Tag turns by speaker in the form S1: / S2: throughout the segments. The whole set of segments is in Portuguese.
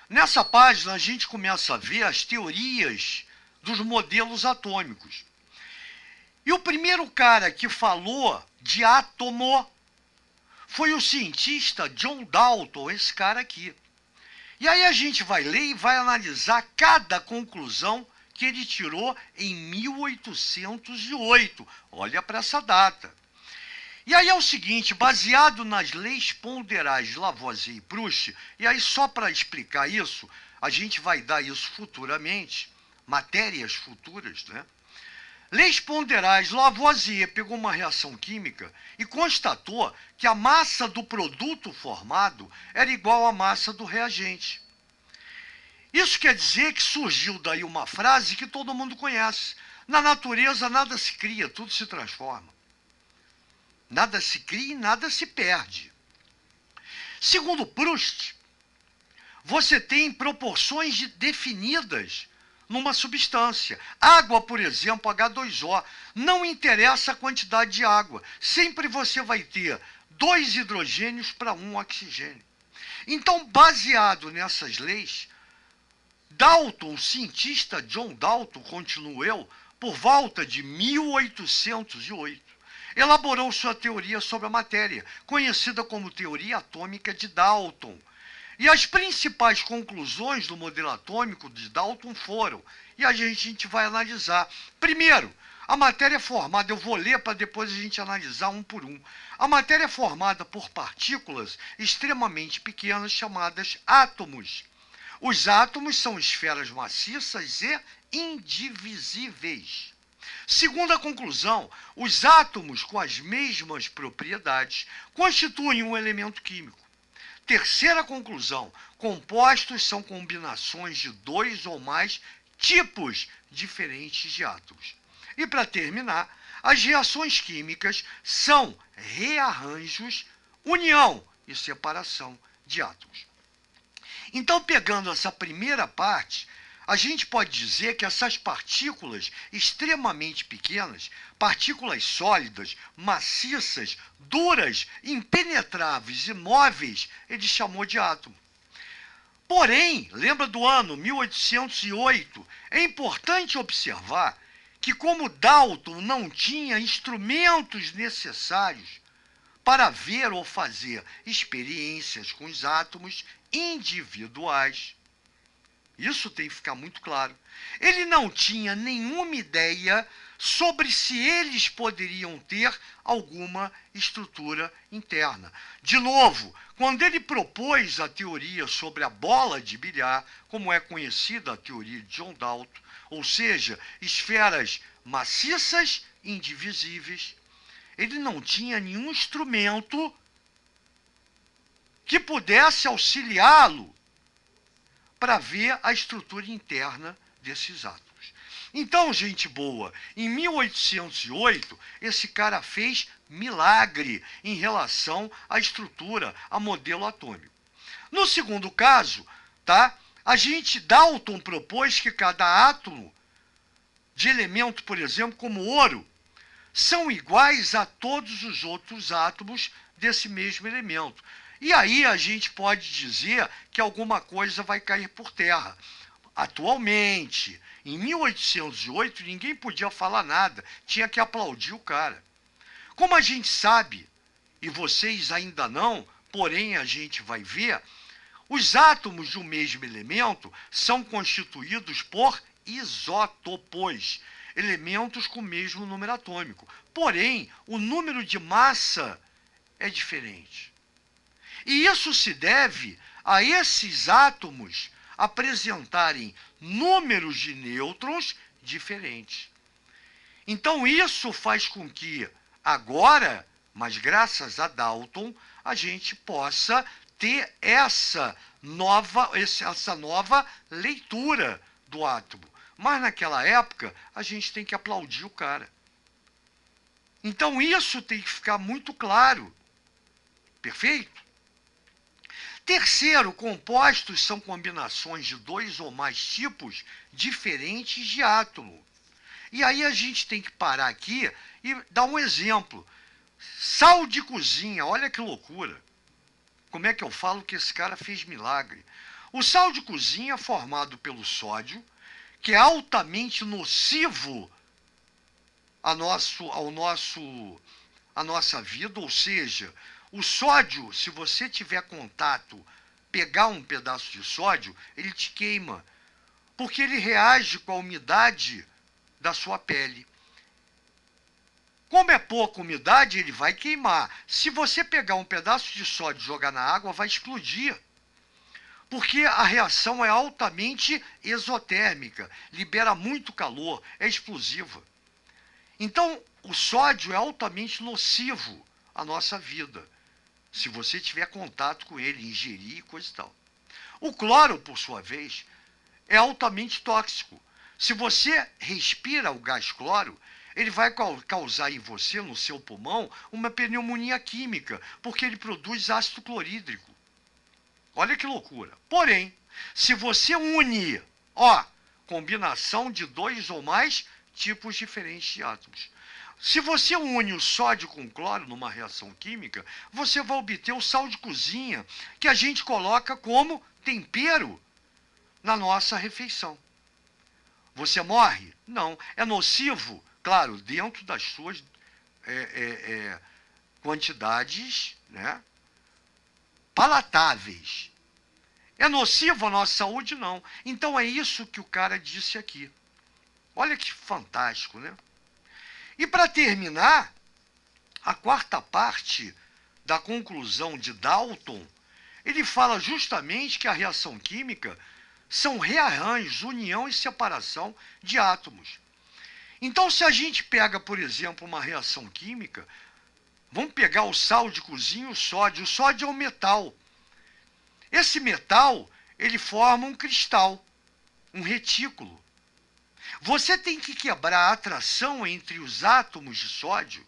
S1: Nessa página, a gente começa a ver as teorias dos modelos atômicos. E o primeiro cara que falou de átomo foi o cientista John Dalton, esse cara aqui. E aí a gente vai ler e vai analisar cada conclusão que ele tirou em 1808. Olha para essa data. E aí é o seguinte, baseado nas leis ponderais de Lavoisier e Proust, e aí só para explicar isso, a gente vai dar isso futuramente, matérias futuras, né? Leis ponderais, Lavoisier pegou uma reação química e constatou que a massa do produto formado era igual à massa do reagente. Isso quer dizer que surgiu daí uma frase que todo mundo conhece. Na natureza nada se cria, tudo se transforma. Nada se cria e nada se perde. Segundo Proust, você tem proporções definidas numa substância. Água, por exemplo, H2O, não interessa a quantidade de água. Sempre você vai ter 2 hidrogênios para 1 oxigênio. Então, baseado nessas leis, Dalton, o cientista John Dalton, continuo eu, por volta de 1808, elaborou sua teoria sobre a matéria, conhecida como teoria atômica de Dalton. E as principais conclusões do modelo atômico de Dalton foram, e a gente vai analisar. Primeiro, a matéria é formada, eu vou ler para depois a gente analisar um por um. A matéria é formada por partículas extremamente pequenas chamadas átomos. Os átomos são esferas maciças e indivisíveis. Segunda conclusão, os átomos com as mesmas propriedades constituem um elemento químico. Terceira conclusão, compostos são combinações de 2 ou mais tipos diferentes de átomos. E para terminar, as reações químicas são rearranjos, união e separação de átomos. Então, pegando essa primeira parte, a gente pode dizer que essas partículas extremamente pequenas, partículas sólidas, maciças, duras, impenetráveis, imóveis, ele chamou de átomo. Porém, lembra do ano 1808, é importante observar que como Dalton não tinha instrumentos necessários para ver ou fazer experiências com os átomos individuais, isso tem que ficar muito claro. Ele não tinha nenhuma ideia sobre se eles poderiam ter alguma estrutura interna. De novo, quando ele propôs a teoria sobre a bola de bilhar, como é conhecida a teoria de John Dalton, ou seja, esferas maciças, indivisíveis, ele não tinha nenhum instrumento que pudesse auxiliá-lo para ver a estrutura interna desses átomos. Então, gente boa, em 1808, esse cara fez milagre em relação à estrutura, a modelo atômico. No segundo caso, tá? Dalton propôs que cada átomo de elemento, por exemplo, como ouro, são iguais a todos os outros átomos desse mesmo elemento. E aí a gente pode dizer que alguma coisa vai cair por terra. Atualmente, em 1808, ninguém podia falar nada, tinha que aplaudir o cara. Como a gente sabe, e vocês ainda não, porém a gente vai ver, os átomos de um mesmo elemento são constituídos por isótopos, elementos com o mesmo número atômico. Porém, o número de massa é diferente. E isso se deve a esses átomos apresentarem números de nêutrons diferentes. Então, isso faz com que agora, mas graças a Dalton, a gente possa ter essa nova leitura do átomo. Mas naquela época, a gente tem que aplaudir o cara. Então, isso tem que ficar muito claro. Perfeito? Terceiro, compostos são combinações de 2 ou mais tipos diferentes de átomo. E aí a gente tem que parar aqui e dar um exemplo. Sal de cozinha, olha que loucura. Como é que eu falo que esse cara fez milagre? O sal de cozinha é formado pelo sódio, que é altamente nocivo à nossa vida, ou seja, o sódio, se você tiver contato, pegar um pedaço de sódio, ele te queima, porque ele reage com a umidade da sua pele. Como é pouca umidade, ele vai queimar. Se você pegar um pedaço de sódio e jogar na água, vai explodir. Porque a reação é altamente exotérmica, libera muito calor, é explosiva. Então, o sódio é altamente nocivo à nossa vida, se você tiver contato com ele, ingerir e coisa e tal. O cloro, por sua vez, é altamente tóxico. Se você respira o gás cloro, ele vai causar em você, no seu pulmão, uma pneumonia química, porque ele produz ácido clorídrico. Olha que loucura. Porém, se você une, combinação de 2 ou mais tipos diferentes de átomos. Se você une o sódio com cloro numa reação química, você vai obter o sal de cozinha, que a gente coloca como tempero na nossa refeição. Você morre? Não. É nocivo? Claro, dentro das suas quantidades, né, palatáveis. É nocivo à nossa saúde? Não. Então é isso que o cara disse aqui. Olha que fantástico, né? E para terminar, a quarta parte da conclusão de Dalton, ele fala justamente que a reação química são rearranjos, união e separação de átomos. Então, se a gente pega, por exemplo, uma reação química, vamos pegar o sal de cozinha e o sódio. O sódio é um metal. Esse metal, ele forma um cristal, um retículo. Você tem que quebrar a atração entre os átomos de sódio,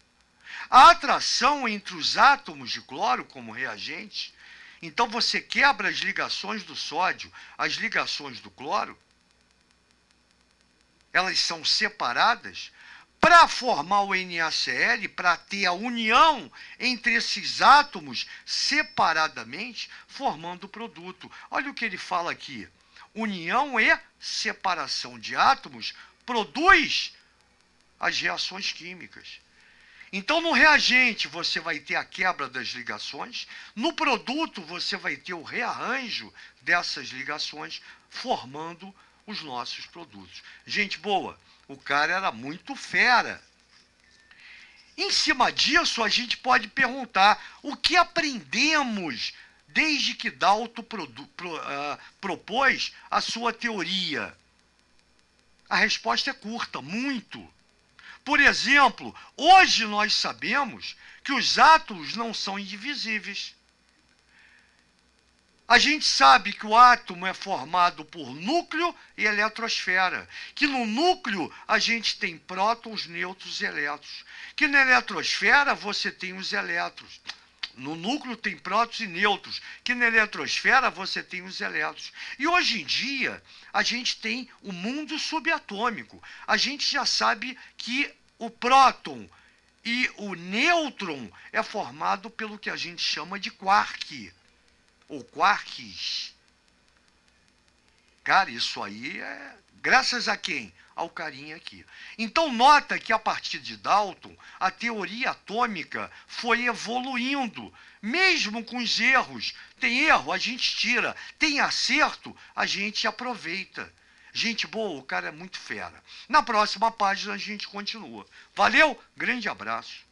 S1: a atração entre os átomos de cloro como reagente. Então você quebra as ligações do sódio, as ligações do cloro, elas são separadas para formar o NaCl, para ter a união entre esses átomos separadamente, formando o produto. Olha o que ele fala aqui. União e separação de átomos produz as reações químicas. Então, no reagente, você vai ter a quebra das ligações. No produto, você vai ter o rearranjo dessas ligações, formando os nossos produtos. Gente boa, o cara era muito fera. Em cima disso, a gente pode perguntar o que aprendemos desde que Dalton propôs a sua teoria. A resposta é curta, muito. Por exemplo, hoje nós sabemos que os átomos não são indivisíveis. A gente sabe que o átomo é formado por núcleo e eletrosfera, que no núcleo a gente tem prótons, nêutrons e elétrons, que na eletrosfera você tem os elétrons. No núcleo tem prótons e nêutrons, que na eletrosfera você tem os elétrons. E hoje em dia, a gente tem o mundo subatômico. A gente já sabe que o próton e o nêutron é formado pelo que a gente chama de quark, ou quarks. Cara, isso aí é graças a quem? Ao carinha aqui. Então nota que a partir de Dalton, a teoria atômica foi evoluindo, mesmo com os erros. Tem erro, a gente tira. Tem acerto, a gente aproveita. Gente boa, o cara é muito fera. Na próxima página a gente continua. Valeu, grande abraço.